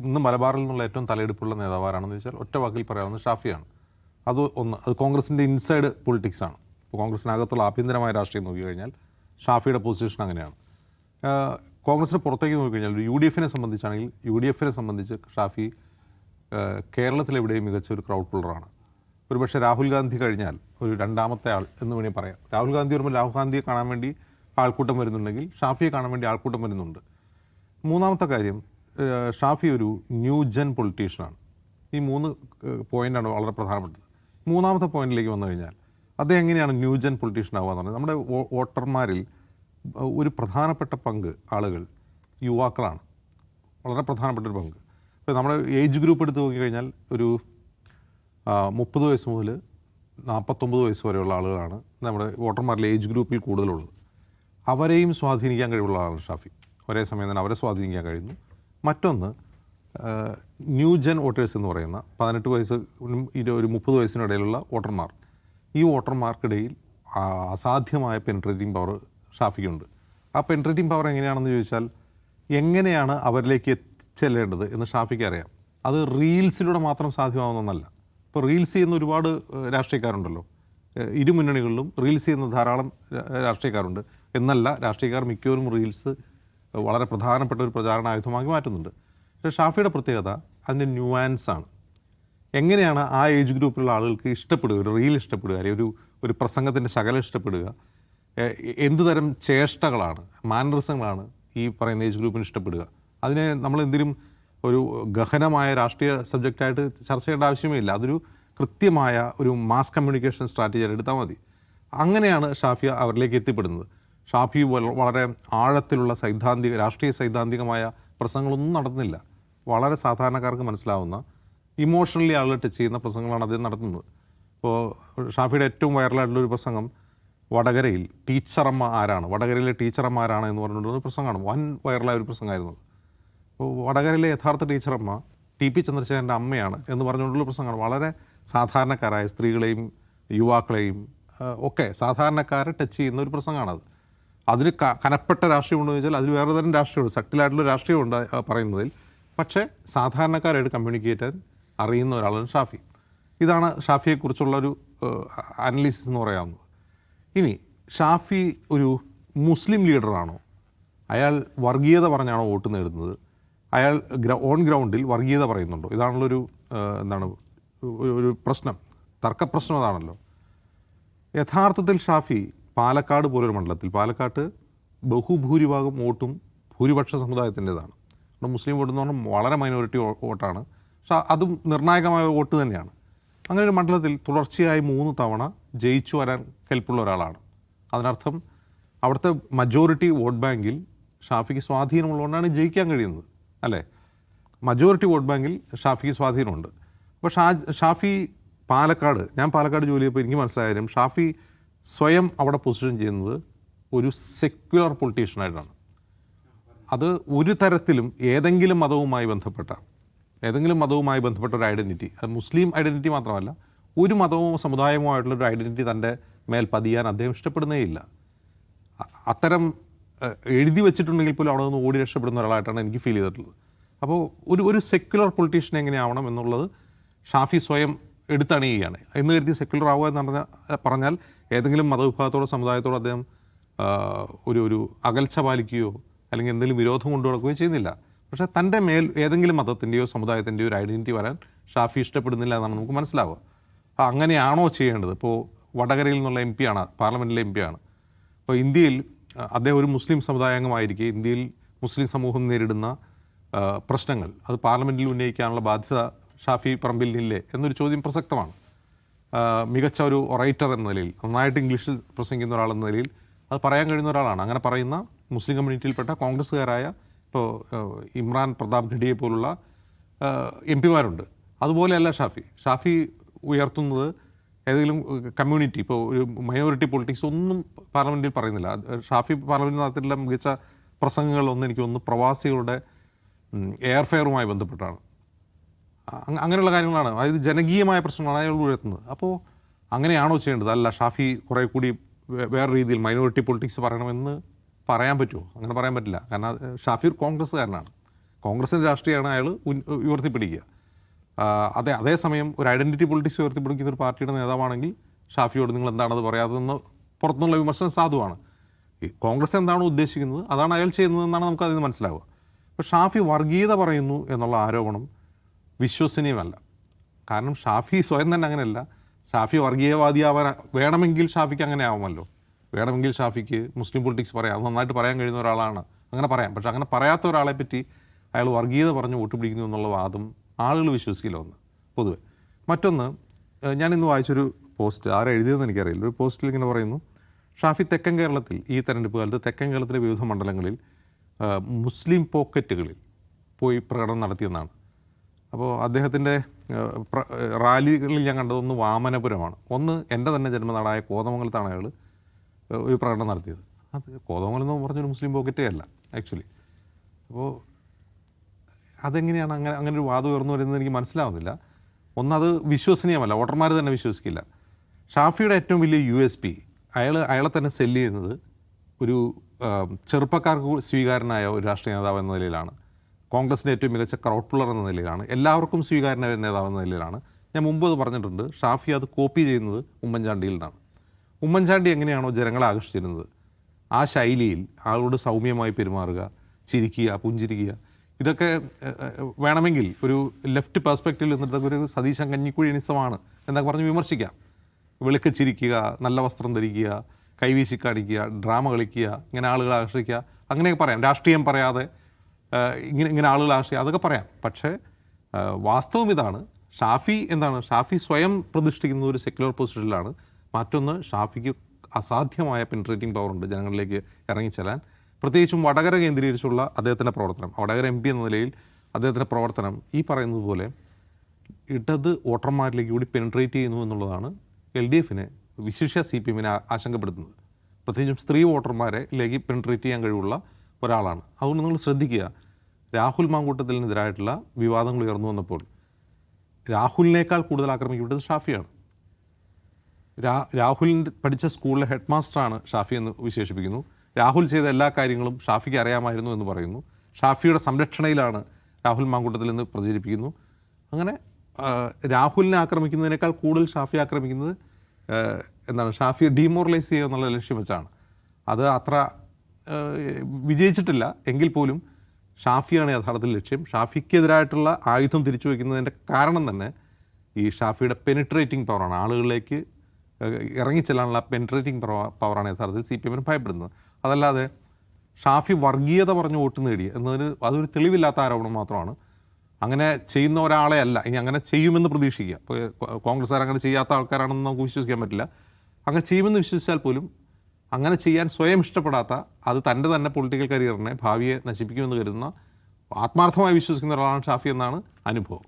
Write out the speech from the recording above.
ഇന്ന് മലബാറിൽ നിന്നുള്ള ഏറ്റവും തലയെടുപ്പുള്ള നേതാവ് ആരാണെന്ന് ചോദിച്ചാൽ ഒറ്റ വാക്കിൽ പറയാവുന്നത് ഷാഫിയാണ്. അത് കോൺഗ്രസിൻ്റെ ഇൻസൈഡ് പൊളിറ്റിക്സാണ്. ഇപ്പോൾ കോൺഗ്രസിനകത്തുള്ള ആഭ്യന്തരമായ രാഷ്ട്രീയം നോക്കിക്കഴിഞ്ഞാൽ ഷാഫിയുടെ പൊസിഷൻ അങ്ങനെയാണ്. കോൺഗ്രസിന് പുറത്തേക്ക് നോക്കിക്കഴിഞ്ഞാൽ യു ഡി എഫിനെ സംബന്ധിച്ചാണെങ്കിൽ യു.ഡി.എഫിനെ സംബന്ധിച്ച് ഷാഫി കേരളത്തിലെവിടെയും മികച്ച ഒരു ക്രൗഡ് പുള്ളറാണ്. ഒരുപക്ഷെ രാഹുൽ ഗാന്ധി കഴിഞ്ഞാൽ ഒരു രണ്ടാമത്തെ ആൾ എന്ന് വേണമെങ്കിൽ പറയാം. രാഹുൽ ഗാന്ധി വരുമ്പോൾ രാഹുൽ ഗാന്ധിയെ കാണാൻ വേണ്ടി ആൾക്കൂട്ടം വരുന്നുണ്ടെങ്കിൽ ഷാഫിയെ കാണാൻ വേണ്ടി ആൾക്കൂട്ടം വരുന്നുണ്ട്. മൂന്നാമത്തെ കാര്യം, ഷാഫി ഒരു ന്യൂ ജെൻ പൊളിറ്റീഷ്യനാണ്. ഈ 3 പോയിൻ്റാണ് വളരെ പ്രധാനപ്പെട്ടത്. മൂന്നാമത്തെ പോയിന്റിലേക്ക് വന്നു കഴിഞ്ഞാൽ അദ്ദേഹം എങ്ങനെയാണ് ന്യൂ ജെൻ പൊളിറ്റീഷ്യൻ ആവുക എന്ന് പറഞ്ഞാൽ, നമ്മുടെ വോട്ടർമാരിൽ ഒരു പ്രധാനപ്പെട്ട പങ്ക് ആളുകൾ യുവാക്കളാണ്. വളരെ പ്രധാനപ്പെട്ട ഒരു പങ്ക്. ഇപ്പോൾ നമ്മുടെ ഏജ് ഗ്രൂപ്പ് എടുത്ത് നോക്കിക്കഴിഞ്ഞാൽ ഒരു 30 വയസ്സ് മുതൽ 49 വയസ്സ് വരെയുള്ള ആളുകളാണ് നമ്മുടെ വോട്ടർമാരിൽ ഏജ് ഗ്രൂപ്പിൽ കൂടുതലുള്ളത്. അവരെയും സ്വാധീനിക്കാൻ കഴിവുള്ള ആളാണ് ഷാഫി. ഒരേ സമയം തന്നെ അവരെ സ്വാധീനിക്കാൻ കഴിയുന്നു. മറ്റൊന്ന്, ന്യൂ ജെൻ വോട്ടേഴ്സ് എന്ന് പറയുന്ന 18 വയസ്സിനും ഒരു 30 വയസ്സിനിടയിലുള്ള വോട്ടർമാർ, ഈ വോട്ടർമാർക്കിടയിൽ അസാധ്യമായ പെനിട്രേറ്റിംഗ് പവർ ഷാഫിക്കുണ്ട്. ആ പെനിട്രേറ്റിംഗ് പവർ എങ്ങനെയാണെന്ന് ചോദിച്ചാൽ, എങ്ങനെയാണ് അവരിലേക്ക് എത്തിച്ചെല്ലേണ്ടത് എന്ന് ഷാഫിക്ക് അറിയാം. അത് റീൽസിലൂടെ മാത്രം സാധ്യമാവുന്നതല്ല. ഇപ്പോൾ റീൽസ് ചെയ്യുന്ന ഒരുപാട് രാഷ്ട്രീയക്കാരുണ്ടല്ലോ, ഇരു മുന്നണികളിലും റീൽസ് ചെയ്യുന്ന ധാരാളം രാഷ്ട്രീയക്കാരുണ്ട്. എന്നല്ല, രാഷ്ട്രീയക്കാർ മിക്കവരും റീൽസ് വളരെ പ്രധാനപ്പെട്ട ഒരു പ്രചാരണ ആയുധമാക്കി മാറ്റുന്നുണ്ട്. പക്ഷേ ഷാഫിയുടെ പ്രത്യേകത അതിൻ്റെ ന്യൂവാൻസാണ്. എങ്ങനെയാണ് ആ ഏജ് ഗ്രൂപ്പിലുള്ള ആളുകൾക്ക് ഇഷ്ടപ്പെടുക, ഒരു റീൽ ഇഷ്ടപ്പെടുക, അല്ലെങ്കിൽ ഒരു പ്രസംഗത്തിൻ്റെ ശകലം ഇഷ്ടപ്പെടുക, എന്ത് തരം ചേഷ്ടകളാണ്, മാനറിസങ്ങളാണ് ഈ പറയുന്ന ഏജ് ഗ്രൂപ്പിന് ഇഷ്ടപ്പെടുക. അതിനെ നമ്മൾ എന്തിനും ഒരു ഗഹനമായ രാഷ്ട്രീയ സബ്ജക്റ്റായിട്ട് ചർച്ച ചെയ്യേണ്ട ആവശ്യമേ ഇല്ല. അതൊരു കൃത്യമായ ഒരു മാസ് കമ്മ്യൂണിക്കേഷൻ സ്ട്രാറ്റജിയായിട്ട് എടുത്താൽ മതി. അങ്ങനെയാണ് ഷാഫി അവരിലേക്ക് എത്തിപ്പെടുന്നത്. ഷാഫി വളരെ ആഴത്തിലുള്ള രാഷ്ട്രീയ സൈദ്ധാന്തികമായ പ്രസംഗങ്ങളൊന്നും നടത്തുന്നില്ല. വളരെ സാധാരണക്കാർക്ക് മനസ്സിലാവുന്ന, ഇമോഷണലി ആളുകൾ ടച്ച് ചെയ്യുന്ന പ്രസംഗങ്ങളാണ് അദ്ദേഹം നടത്തുന്നത്. ഇപ്പോൾ ഷാഫിയുടെ ഏറ്റവും വൈറലായിട്ടുള്ളൊരു പ്രസംഗം വടകരയിൽ ടീച്ചറമ്മ ആരാണ്, വടകരയിലെ ടീച്ചറമ്മ ആരാണ് എന്ന് പറഞ്ഞിട്ടുള്ളൊരു പ്രസംഗമാണ്. വൻ വൈറലായ ഒരു പ്രസംഗമായിരുന്നു. അപ്പോൾ വടകരയിലെ യഥാർത്ഥ ടീച്ചറമ്മ ടി.പി. ചന്ദ്രശേഖരൻ്റെ അമ്മയാണ് എന്ന് പറഞ്ഞുകൊണ്ടുള്ള പ്രസംഗമാണ്. വളരെ സാധാരണക്കാരായ സ്ത്രീകളെയും യുവാക്കളെയും ഒക്കെ സാധാരണക്കാരെ ടച്ച് ചെയ്യുന്ന ഒരു പ്രസംഗമാണത്. അതിന് കനപ്പെട്ട രാഷ്ട്രീയമുണ്ടോ എന്ന് ചോദിച്ചാൽ അതിൽ വേറെ തരം രാഷ്ട്രീയമുണ്ട്, സട്ടിലായിട്ടുള്ള രാഷ്ട്രീയമുണ്ട് പറയുന്നതിൽ. പക്ഷേ സാധാരണക്കാരായിട്ട് കമ്മ്യൂണിക്കേറ്റ് ചെയ്യാൻ അറിയുന്ന ഒരാളാണ് ഷാഫി. ഇതാണ് ഷാഫിയെക്കുറിച്ചുള്ളൊരു അനലിസിസ് എന്ന് പറയാവുന്നത്. ഇനി ഷാഫി ഒരു മുസ്ലിം ലീഡറാണോ, അയാൾ വർഗീയത പറഞ്ഞാണോ വോട്ട് നേടുന്നത്, അയാൾ ഓൺ ഗ്രൗണ്ടിൽ വർഗീയത പറയുന്നുണ്ടോ? ഇതാണുള്ളൊരു ഒരു പ്രശ്നം, തർക്കപ്രശ്നം അതാണല്ലോ. യഥാർത്ഥത്തിൽ ഷാഫി പാലക്കാട് പോലൊരു മണ്ഡലത്തിൽ, പാലക്കാട്ട് ബഹുഭൂരിഭാഗം വോട്ടും ഭൂരിപക്ഷ സമുദായത്തിൻ്റെതാണ്. നമ്മുടെ മുസ്ലിം വോട്ട് എന്ന് പറഞ്ഞാൽ വളരെ മൈനോറിറ്റി വോട്ടാണ്. പക്ഷേ അതും നിർണായകമായ വോട്ട് തന്നെയാണ്. അങ്ങനെ ഒരു മണ്ഡലത്തിൽ തുടർച്ചയായി 3 തവണ ജയിച്ചു വരാൻ കെൽപ്പുള്ള ഒരാളാണ്. അതിനർത്ഥം അവിടുത്തെ മജോറിറ്റി വോട്ട് ബാങ്കിൽ ഷാഫിക്ക് സ്വാധീനമുള്ളതുകൊണ്ടാണ് ജയിക്കാൻ കഴിയുന്നത്, അല്ലേ? മജോറിറ്റി വോട്ട് ബാങ്കിൽ ഷാഫിക്ക് സ്വാധീനമുണ്ട്. അപ്പോൾ ഷാഫി ഞാൻ പാലക്കാട് ജോലി ചെയ്തപ്പോൾ എനിക്ക് മനസ്സിലായാലും ഷാഫി സ്വയം അവിടെ പൊസിഷൻ ചെയ്യുന്നത് ഒരു സെക്യുലർ പൊളിറ്റീഷ്യനായിട്ടാണ്. അത് ഒരു തരത്തിലും ഏതെങ്കിലും മതവുമായി ബന്ധപ്പെട്ട ഒരു ഐഡൻറ്റിറ്റി, അത് മുസ്ലിം ഐഡൻറ്റിറ്റി മാത്രമല്ല, ഒരു മതവും സമുദായമോ ആയിട്ടുള്ളൊരു ഐഡൻറ്റിറ്റി തൻ്റെ മേൽ പതിയാൻ അദ്ദേഹം ഇഷ്ടപ്പെടുന്നേയില്ല. അത്തരം എഴുതി വെച്ചിട്ടുണ്ടെങ്കിൽ പോലും അവിടെ നിന്ന് ഓടി രക്ഷപ്പെടുന്ന ഒരാളായിട്ടാണ് എനിക്ക് ഫീൽ ചെയ്തിട്ടുള്ളത്. അപ്പോൾ ഒരു സെക്യുലർ പൊളിറ്റീഷ്യൻ എങ്ങനെയാവണം എന്നുള്ളത് ഷാഫി സ്വയം എടുത്തണിയുകയാണ്. എന്ന് കരുതി സെക്യുലർ ആവുക എന്ന് പറഞ്ഞാൽ ഏതെങ്കിലും മതവിഭാഗത്തോടോ സമുദായത്തോടോ അദ്ദേഹം ഒരു അകൽച്ച പാലിക്കുകയോ അല്ലെങ്കിൽ എന്തെങ്കിലും വിരോധം കൊണ്ടു നടക്കുകയോ ചെയ്യുന്നില്ല. പക്ഷേ തൻ്റെ മേൽ ഏതെങ്കിലും മതത്തിൻ്റെയോ സമുദായത്തിൻ്റെയോ ഒരു ഐഡൻറ്റിറ്റി വരാൻ ഷാഫി ഇഷ്ടപ്പെടുന്നില്ല എന്നാണ് നമുക്ക് മനസ്സിലാവുക. അങ്ങനെയാണോ ചെയ്യേണ്ടത്? ഇപ്പോൾ വടകരയിൽ നിന്നുള്ള MP ആണ്, പാർലമെൻറ്റിലെ MP ആണ്. അപ്പോൾ ഇന്ത്യയിൽ അദ്ദേഹം ഒരു മുസ്ലിം സമുദായാംഗമായിരിക്കെ ഇന്ത്യയിൽ മുസ്ലിം സമൂഹം നേരിടുന്ന പ്രശ്നങ്ങൾ അത് പാർലമെൻറ്റിൽ ഉന്നയിക്കാനുള്ള ബാധ്യത ഷാഫി പറമ്പിലിനില്ലേ എന്നൊരു ചോദ്യം പ്രസക്തമാണ്. മികച്ച ഒരു ഒറേറ്റർ എന്ന നിലയിൽ, നന്നായിട്ട് ഇംഗ്ലീഷിൽ പ്രസംഗിക്കുന്ന ഒരാളെന്ന നിലയിൽ അത് പറയാൻ കഴിയുന്ന ഒരാളാണ്. അങ്ങനെ പറയുന്ന മുസ്ലിം കമ്മ്യൂണിറ്റിയിൽപ്പെട്ട കോൺഗ്രസ്സുകാരായ ഇപ്പോൾ ഇമ്രാൻ പ്രതാപ് ഘഡിയെ പോലുള്ള MP മാരുണ്ട്. അതുപോലെയല്ല ഷാഫി ഉയർത്തുന്നത് ഏതെങ്കിലും കമ്മ്യൂണിറ്റി, ഇപ്പോൾ ഒരു മൈനോറിറ്റി പൊളിറ്റിക്സ് ഒന്നും പാർലമെൻറ്റിൽ പറയുന്നില്ല. ഷാഫി പാർലമെൻറ്റിൽ നടത്തിയിട്ടുള്ള മികച്ച പ്രസംഗങ്ങളൊന്നും എനിക്ക് തോന്നുന്നു പ്രവാസികളുടെ എയർഫെയറുമായി ബന്ധപ്പെട്ടാണ്. അങ്ങനെയുള്ള കാര്യങ്ങളാണ്, അതായത് ജനകീയമായ പ്രശ്നങ്ങളാണ് അയാൾ ഉയർത്തുന്നത്. അപ്പോൾ അങ്ങനെയാണോ ചെയ്യേണ്ടത്? അല്ല, ഷാഫി കുറേ കൂടി വേറെ രീതിയിൽ മൈനോറിറ്റി പൊളിറ്റിക്സ് പറയണമെന്ന് പറയാൻ പറ്റുമോ? അങ്ങനെ പറയാൻ പറ്റില്ല. കാരണം ഷാഫി ഒരു കോൺഗ്രസ്സുകാരനാണ്. കോൺഗ്രസിൻ്റെ രാഷ്ട്രീയമാണ് അയാൾ ഉയർത്തിപ്പിടിക്കുക. അതേസമയം ഒരു ഐഡൻറ്റിറ്റി പൊളിറ്റിക്സ് ഉയർത്തിപ്പിടിക്കുന്ന ഒരു പാർട്ടിയുടെ നേതാവാണെങ്കിൽ ഷാഫിയോട് നിങ്ങൾ എന്താണത് പറയാത്തതെന്ന് പുറത്തുനിന്നുള്ള വിമർശനം സാധുവാണ്. ഈ കോൺഗ്രസ് എന്താണോ ഉദ്ദേശിക്കുന്നത് അതാണ് അയാൾ ചെയ്യുന്നതെന്നാണ് നമുക്കതിൽ നിന്ന് മനസ്സിലാവുക. അപ്പോൾ ഷാഫി വർഗീയത പറയുന്നു എന്നുള്ള ആരോപണം വിശ്വസനീയമല്ല. കാരണം ഷാഫി സ്വയം തന്നെ അങ്ങനെയല്ല. ഷാഫി വർഗീയവാദിയാവാൻ വേണമെങ്കിൽ ഷാഫിക്ക് അങ്ങനെ ആവുമല്ലോ. വേണമെങ്കിൽ ഷാഫിക്ക് മുസ്ലിം പൊളിറ്റിക്സ് പറയാം, നന്നായിട്ട് പറയാൻ കഴിയുന്ന ഒരാളാണ്, അങ്ങനെ പറയാം. പക്ഷെ അങ്ങനെ പറയാത്ത ഒരാളെ പറ്റി അയാൾ വർഗീയത പറഞ്ഞ് വോട്ട് പിടിക്കുന്നു എന്നുള്ള വാദം ആളുകൾ വിശ്വസിക്കില്ല. ഒന്ന് പൊതുവെ. മറ്റൊന്ന്, ഞാനിന്ന് വായിച്ചൊരു പോസ്റ്റ്, ആരാ എഴുതിയതെന്ന് എനിക്കറിയില്ല. ഒരു പോസ്റ്റിൽ ഇങ്ങനെ പറയുന്നു, ഷാഫി തെക്കൻ കേരളത്തിൽ ഈ തെരഞ്ഞെടുപ്പ് കാലത്ത് തെക്കൻ കേരളത്തിലെ വിവിധ മണ്ഡലങ്ങളിൽ മുസ്ലിം പോക്കറ്റുകളിൽ പോയി പ്രകടനം നടത്തിയെന്നാണ്. അപ്പോൾ അദ്ദേഹത്തിൻ്റെ റാലികളിൽ ഞാൻ കണ്ടതൊന്ന് വാമനപുരമാണ്, ഒന്ന് എൻ്റെ തന്നെ ജന്മനാടായ കോതമംഗലത്താണ് അയാൾ ഒരു പ്രകടനം നടത്തിയത്. അത് കോതമംഗലം എന്ന് പറഞ്ഞൊരു മുസ്ലിം പോക്കറ്റേ അല്ല ആക്ച്വലി. അപ്പോൾ അതെങ്ങനെയാണ് അങ്ങനെ ഒരു വാദം ഉയർന്നു വരുന്നത് എനിക്ക് മനസ്സിലാവുന്നില്ല. ഒന്നത് വിശ്വസനീയമല്ല, വോട്ടർമാർ തന്നെ വിശ്വസിക്കില്ല. ഷാഫിയുടെ ഏറ്റവും വലിയ USP അയാളെ തന്നെ സെല്ല് ചെയ്യുന്നത് ഒരു ചെറുപ്പക്കാർക്ക് സ്വീകാരനായ ഒരു രാഷ്ട്രീയ നേതാവ് എന്ന നിലയിലാണ്, കോൺഗ്രസിൻ്റെ ഏറ്റവും മികച്ച ക്രൗഡ് പുള്ളർ എന്ന നിലയിലാണ്, എല്ലാവർക്കും സ്വീകാരനായ നേതാവ് എന്ന നിലയിലാണ്. ഞാൻ മുമ്പ് അത് പറഞ്ഞിട്ടുണ്ട്. ഷാഫി അത് കോപ്പി ചെയ്യുന്നത് ഉമ്മൻചാണ്ടിയിൽ നിന്നാണ്. ഉമ്മൻചാണ്ടി എങ്ങനെയാണോ ജനങ്ങളെ ആകർഷിച്ചിരുന്നത് ആ ശൈലിയിൽ ആളോട് സൗമ്യമായി പെരുമാറുക, ചിരിക്കുക, പുഞ്ചിരിക്കുക, ഇതൊക്കെ വേണമെങ്കിൽ ഒരു ലെഫ്റ്റ് പെർസ്പെക്റ്റീവിൽ നിന്നിട്ട് ഒരു സതീശൻ കഞ്ഞിക്കുഴിനിസമാണ് എന്നൊക്കെ പറഞ്ഞ് വിമർശിക്കാം. വെളുക്ക് ചിരിക്കുക, നല്ല വസ്ത്രം ധരിക്കുക, കൈവീശി കാണിക്കുക, ഡ്രാമ കളിക്കുക, ഇങ്ങനെ ആളുകളെ ആകർഷിക്കുക, അങ്ങനെയൊക്കെ പറയാം. രാഷ്ട്രീയം പറയാതെ ഇങ്ങനെ ആളുകളെ ആകർഷിക്കുക, അതൊക്കെ പറയാം. പക്ഷേ വാസ്തവം ഇതാണ്, ഷാഫി എന്താണ്, ഷാഫി സ്വയം പ്രതിഷ്ഠിക്കുന്ന ഒരു സെക്യുലർ പൊസിഷനിലാണ്. മറ്റൊന്ന്, ഷാഫിക്ക് അസാധ്യമായ പെനിട്രേറ്റിംഗ് പവറുണ്ട് ജനങ്ങളിലേക്ക് ഇറങ്ങിച്ചെല്ലാൻ. പ്രത്യേകിച്ചും വടകര കേന്ദ്രീകരിച്ചുള്ള അദ്ദേഹത്തിൻ്റെ പ്രവർത്തനം, വടകര MP എന്ന നിലയിൽ അദ്ദേഹത്തിൻ്റെ പ്രവർത്തനം ഈ പറയുന്നത് പോലെ ഇടത് വോട്ടർമാരിലേക്ക് കൂടി പെനിട്രേറ്റ് ചെയ്യുന്നു എന്നുള്ളതാണ് LDFനെ, വിശിഷ്യ CPMനെ ആശങ്കപ്പെടുത്തുന്നത്. പ്രത്യേകിച്ചും സ്ത്രീ വോട്ടർമാരിലേക്ക് പെനിട്രേറ്റ് ചെയ്യാൻ കഴിവുള്ള ഒരാളാണ്. അതുകൊണ്ട് നിങ്ങൾ ശ്രദ്ധിക്കുക, രാഹുൽ മാങ്കൂട്ടത്തിനെതിരായിട്ടുള്ള വിവാദങ്ങൾ ഉയർന്നു വന്നപ്പോൾ രാഹുലിനേക്കാൾ കൂടുതൽ ആക്രമിക്കപ്പെട്ടത് ഷാഫിയാണ്. രാഹുലിൻ്റെ പഠിച്ച സ്കൂളിലെ ഹെഡ് മാസ്റ്ററാണ് ഷാഫി എന്ന് വിശേഷിപ്പിക്കുന്നു. രാഹുൽ ചെയ്ത എല്ലാ കാര്യങ്ങളും ഷാഫിക്ക് അറിയാമായിരുന്നു എന്ന് പറയുന്നു. ഷാഫിയുടെ സംരക്ഷണയിലാണ് രാഹുൽ മാങ്കൂട്ടത്തിൽ നിന്ന് പ്രചരിപ്പിക്കുന്നു. അങ്ങനെ രാഹുലിനെ ആക്രമിക്കുന്നതിനേക്കാൾ കൂടുതൽ ഷാഫി ആക്രമിക്കുന്നത് ഷാഫിയെ ഡീമോറലൈസ് ചെയ്യുക എന്നുള്ള ലക്ഷ്യം വെച്ചാണ്. അത് അത്ര വിജയിച്ചിട്ടില്ല എങ്കിൽ പോലും ഷാഫിയാണ് യഥാർത്ഥത്തിൽ ലക്ഷ്യം. ഷാഫിക്കെതിരായിട്ടുള്ള ആയുധം തിരിച്ചു വയ്ക്കുന്നതിൻ്റെ കാരണം തന്നെ ഈ ഷാഫിയുടെ പെനിട്രേറ്റിംഗ് പവറാണ്. ആളുകളിലേക്ക് ഇറങ്ങിച്ചെല്ലാനുള്ള പെനിട്രേറ്റിംഗ് പവറാണ് യഥാർത്ഥത്തിൽ CPMന് ഭയപ്പെടുന്നത്. അതല്ലാതെ ഷാഫി വർഗീയത പറഞ്ഞ് വോട്ട് നേടി എന്നതിന് അതൊരു തെളിവില്ലാത്ത ആരോപണം മാത്രമാണ്. അങ്ങനെ ചെയ്യുന്ന ഒരാളെ അല്ല, ഇനി അങ്ങനെ ചെയ്യുമെന്ന് പ്രതീക്ഷിക്കുക. ഇപ്പോൾ കോൺഗ്രസ്സുകാർ അങ്ങനെ ചെയ്യാത്ത ആൾക്കാരാണെന്ന് നമുക്ക് വിശ്വസിക്കാൻ പറ്റില്ല. അങ്ങനെ ചെയ്യുമെന്ന് വിശ്വസിച്ചാൽ പോലും അങ്ങനെ ചെയ്യാൻ സ്വയം ഇഷ്ടപ്പെടാത്ത, അത് തൻ്റെ തന്നെ പൊളിറ്റിക്കൽ കരിയറിനെ, ഭാവിയെ നശിപ്പിക്കുമെന്ന് കരുതുന്ന, ആത്മാർത്ഥമായി വിശ്വസിക്കുന്ന ഒരാളാണ് ഷാഫി എന്നാണ് അനുഭവം.